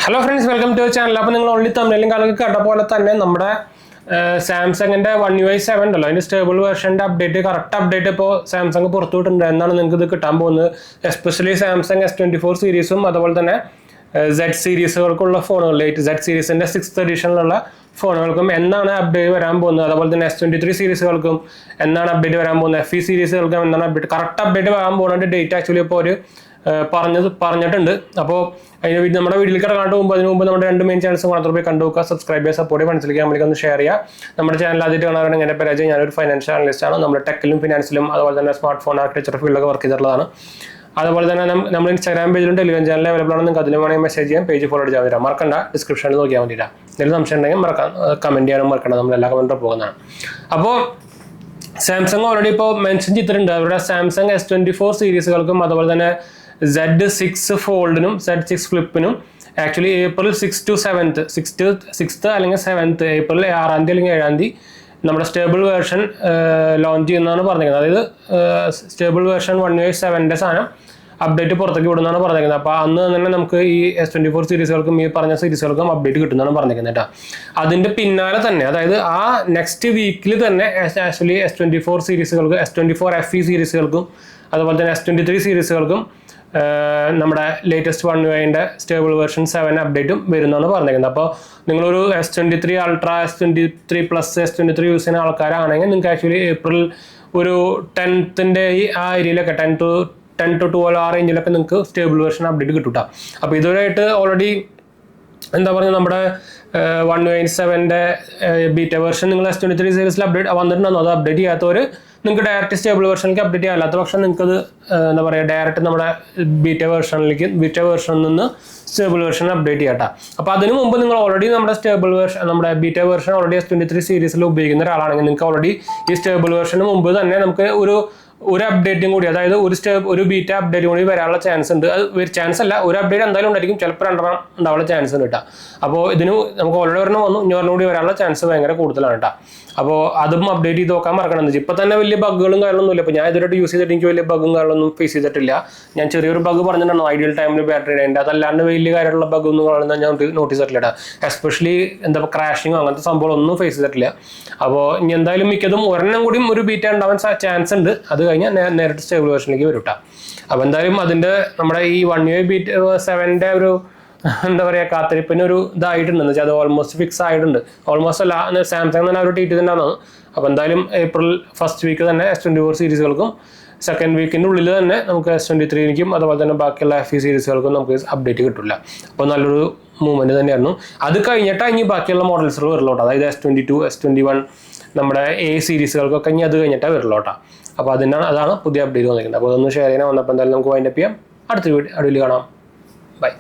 Hello friends, welcome to channel. അപ്പോൾ നിങ്ങൾ only തമിഴിലും കാലൊക്കെ കണ്ട പോലെ തന്നെ നമ്മുടെ സാംസങ്ങിന്റെ One UI 7 ഉണ്ടല്ലോ, അതിന്റെ സ്റ്റേബിൾ വേർഷന്റെ അപ്ഡേറ്റ്, കറക്റ്റ് അപ്ഡേറ്റ് ഇപ്പോൾ സാംസങ് പുറത്തുവിട്ടിട്ടുണ്ട്. എന്നാണ് നിങ്ങൾക്ക് ഇത് കിട്ടാൻ പോകുന്നത്. എസ്പെഷ്യലി സാംസങ് S24 സീരീസും അതുപോലെ തന്നെ Z സീരീസുകൾക്കുള്ള ഫോണുകളിൽ Z സീരീസിന്റെ 6th എഡിഷനിലുള്ള ഫോണുകൾക്കും എന്നാണ് അപ്ഡേറ്റ് വരാൻ പോകുന്നത്. അതുപോലെ തന്നെ S23 സീരീസുകൾക്കും എന്നാണ് അപ്ഡേറ്റ് വരാൻ പോകുന്നത്. FE സീരീസുകൾക്കും എന്നാണ് അപ്ഡേറ്റ്, കറക്റ്റ് അപ്ഡേറ്റ് വരാൻ പോകുന്ന ഡേറ്റ് ആക്ച്വലി ഇപ്പോൾ ഒരു പറഞ്ഞിട്ടുണ്ട്. അപ്പോൾ അതിന് നമ്മുടെ വീട്ടിലേക്ക് കടക്കാണ്ട് പോകുമ്പോൾ അതിന് മുമ്പ് നമ്മുടെ 2 മെയിൻ ചാനൽസ് മാത്രമേ പോയി കണ്ടു നോക്കുക, സബ്സ്ക്രൈബ് ചെയ്യുക, സപ്പോർട്ട് ചെയ്യുക, മനസ്സിലേക്ക് നമ്മൾക്ക് ഒന്ന് ഷെയർ ചെയ്യുക. നമ്മുടെ ചാനൽ ആദ്യമായിട്ട് കാണാറുണ്ട്. എൻ്റെ പേര് ഞാനൊരു ഫൈനാൻഷ്യൽ അനലിസ്റ്റ് ആണ്. നമ്മുടെ ടെക്കിലും ഫിനാൻസിലും അതുപോലെ തന്നെ സ്മാർട്ട് ഫോൺ ആർക്കിടെക്ചർ ഫീൽഡൊക്കെ വർക്ക് ചെയ്തിട്ടുള്ളതാണ്. അതുപോലെ തന്നെ നമ്മൾ ഇൻസ്റ്റാഗ്രാം പേജിലും ടെലിഗ്രാം ചാനലിൽ അവൈലബിൾ ആണ്. നിങ്ങൾക്ക് അതിലും വേണമെങ്കിൽ മെസ്സേജ് ചെയ്യാം. പേജ് ഫോളോ ചെയ്യാൻ വേണ്ടിയിട്ട് മറക്കണ്ട, ഡിസ്ക്രിപ്ഷനിൽ നോക്കിയാൽ വേണ്ടിയിട്ടാണ്. എന്തെങ്കിലും സംശയം ഉണ്ടെങ്കിൽ കമൻറ്റ് ചെയ്യാനും മറക്കണ്ട. നമ്മളെല്ലാ കമൻറ്റും പോകുന്നതാണ്. അപ്പോൾ സാംസങ് ഓൾറെഡി ഇപ്പോൾ മെൻഷൻ ചെയ്തിട്ടുണ്ട് അവരുടെ സാംസങ് S24 സീരീസുകൾക്കും അതുപോലെ തന്നെ Z6 ഫോൾഡിനും Z6 ഫ്ലിപ്പിനും actually April 6 to 7th 6th അല്ലെങ്കിൽ 7th April 6 അല്ലെങ്കിൽ 7 നമ്മുടെ സ്റ്റേബിൾ വേർഷൻ ലോഞ്ച് ചെയ്യുന്നതാണ് പറഞ്ഞിരിക്കുന്നത്. അതായത് സ്റ്റേബിൾ വേർഷൻ One UI 7 സാധനം അപ്ഡേറ്റ് പുറത്തേക്ക് വിടുന്നതാണ് പറഞ്ഞിരിക്കുന്നത്. അപ്പോൾ അന്ന് തന്നെ നമുക്ക് ഈ S24 സീരീസുകൾക്കും ഈ പറഞ്ഞ സീരീസുകൾക്കും അപ്ഡേറ്റ് കിട്ടുന്നതാണ് പറഞ്ഞിരിക്കുന്നത് കേട്ടോ. അതിൻ്റെ പിന്നാലെ തന്നെ, അതായത് ആ നെക്സ്റ്റ് വീക്കിൽ തന്നെ ആക്ച്വലി S24 സീരീസുകൾക്ക്, S24 FE സീരീസുകൾക്കും അതുപോലെ തന്നെ S23 സീരീസുകൾക്കും നമ്മുടെ latest One UI stable version 7 അപ്ഡേറ്റും വരുന്നതാണ് പറഞ്ഞിരിക്കുന്നത്. അപ്പോൾ നിങ്ങളൊരു S23 ultra, S23 plus, S23 use ചെയ്യുന്ന ആൾക്കാരാണെങ്കിൽ നിങ്ങൾക്ക് ആക്ച്വലി ഏപ്രിൽ ഒരു 10th ആ ഏരിയയിലൊക്കെ 10 to 12 ആ റേഞ്ചിലൊക്കെ നിങ്ങൾക്ക് സ്റ്റേബിൾ വേർഷൻ അപ്ഡേറ്റ് കിട്ടും. അപ്പോൾ ഇതുവരെയായിട്ട് ഓൾറെഡി എന്താ പറയുക, നമ്മുടെ One UI 7 ബീറ്റ വേർഷൻ നിങ്ങൾ S23 സീരീസിൽ അപ്ഡേറ്റ് വന്നിട്ടുണ്ടോ? അത് അപ്ഡേറ്റ് ചെയ്യാത്തവർ നിങ്ങൾക്ക് ഡയറക്റ്റ് സ്റ്റേബിൾ വേർഷനിലേക്ക് അപ്ഡേറ്റ് ചെയ്യാം. അല്ലാത്ത പക്ഷം നിങ്ങൾക്ക് അത് എന്താ പറയുക, ഡയറക്റ്റ് നമ്മുടെ ബീറ്റ വേർഷനിൽ നിന്ന് സ്റ്റേബിൾ വേർഷൻ അപ്ഡേറ്റ് ചെയ്യാം. അപ്പോൾ അതിന് മുമ്പ് നിങ്ങൾ ഓൾറെഡി നമ്മുടെ ബീറ്റ വേർഷൻ ഓൾറെഡി S23 സീരീസിൽ ഉപയോഗിക്കുന്ന ഒരാളാണെങ്കിൽ നിങ്ങൾക്ക് ഓൾറെഡി ഈ സ്റ്റേബിൾ വേർഷന് മുമ്പ് തന്നെ നമുക്ക് ഒരു അപ്ഡേറ്റും കൂടി, അതായത് ഒരു ബീറ്റ അപ്ഡേറ്റ് കൂടി വരാനുള്ള ചാൻസ് ഉണ്ട്. അത് ചാൻസ് അല്ല, ഒരു അപ്ഡേറ്റ് എന്തായാലും ഉണ്ടായിരിക്കും, ചിലപ്പോൾ 2 ഉണ്ടാവാനുള്ള ചാൻസ് ഉണ്ട് കേട്ടോ. അപ്പോൾ ഇതിന് നമുക്ക് ഓൾറെഡി ഒരെണ്ണം വന്നു, ഇനി ഒരെണ്ണം കൂടി വരാനുള്ള ചാൻസ് ഭയങ്കര കൂടുതലാണ് കേട്ടോ. അപ്പോൾ അതും അപ്ഡേറ്റ് ചെയ്ത് നോക്കാൻ മറക്കണം. ഇപ്പം തന്നെ വലിയ ബഗ്ഗുകളും കാര്യങ്ങളൊന്നും ഇല്ല. ഇപ്പോൾ ഞാൻ ഇതുവരെ യൂസ് ചെയ്തിട്ട് എനിക്ക് വലിയ ബഗ്ഗും കാര്യങ്ങളൊന്നും ഫേസ് ചെയ്തിട്ടില്ല. ഞാൻ ചെറിയൊരു ബഗ് പറഞ്ഞിട്ടുണ്ടോ, ഐഡിയൽ ടൈമിൽ ബാറ്ററി ഇടേണ്ട, അതല്ലാണ്ട് വലിയ കാര്യമുള്ള ബഗ്ഗൊന്നും കാണുന്നത് ഞാൻ നോട്ടീസ് ചെയ്തിട്ടില്ല. എസ്പെഷ്യലി എന്താ ക്രാഷിങ്ങോ അങ്ങനത്തെ സംഭവങ്ങളൊന്നും ഫേസ് ചെയ്തിട്ടില്ല. അപ്പോൾ ഇനി എന്തായാലും മിക്കതും ഒരെണ്ണം കൂടിയും ഒരു ബീറ്റ ഉണ്ടാവാൻ ചാൻസ് ഉണ്ട്. അത് കഴിഞ്ഞാൽ നേരിട്ട് സ്റ്റേബിൾ വേർഷനിലേക്ക് വരും കേട്ടോ. അപ്പോൾ എന്തായാലും അതിൻ്റെ നമ്മുടെ ഈ One UI 7 ഒരു എന്താ പറയുക, കാത്തിരിപ്പിന് ഒരു ഇതായിട്ടുണ്ടെന്ന് വെച്ചാൽ അത് ഓൾമോസ്റ്റ് ഫിക്സ് ആയിട്ടുണ്ട്. ഓൾമോസ്റ്റ് അല്ല, സാംസങ് തന്നെ അവർ ട്വീറ്റ് ചെയ്തിട്ടുണ്ടാകുന്നത്. അപ്പോൾ എന്തായാലും ഏപ്രിൽ ഫസ്റ്റ് വീക്ക് തന്നെ S24 സീരീസുകൾക്കും സെക്കൻഡ് വീക്കിൻ്റെ ഉള്ളിൽ തന്നെ നമുക്ക് S23ക്കും അതുപോലെ തന്നെ ബാക്കിയുള്ള FE സീരീസുകൾക്കും നമുക്ക് അപ്ഡേറ്റ് കിട്ടില്ല. അപ്പോൾ നല്ലൊരു മൂവ്മെൻറ്റ് തന്നെയായിരുന്നു. അത് കഴിഞ്ഞിട്ട് ഇനി ബാക്കിയുള്ള മോഡൽസുകൾ വരലോട്ടോ. അതായത് S22, S21 നമ്മുടെ A സീരീസുകൾക്കൊക്കെ ഇനി അത് കഴിഞ്ഞിട്ടാണ് വരലോട്ടോ. അപ്പോൾ അതാണ് പുതിയ അപ്ഡേറ്റ് വന്നിരിക്കുന്നത്. അപ്പോൾ അതൊന്ന് ഷെയർ ചെയ്യാൻ വന്നപ്പോൾ എന്തായാലും നമുക്ക് വൈൻഡപ്പ് ചെയ്യാം. അടുത്ത വീഡിയോയിൽ കാണാം. ബൈ.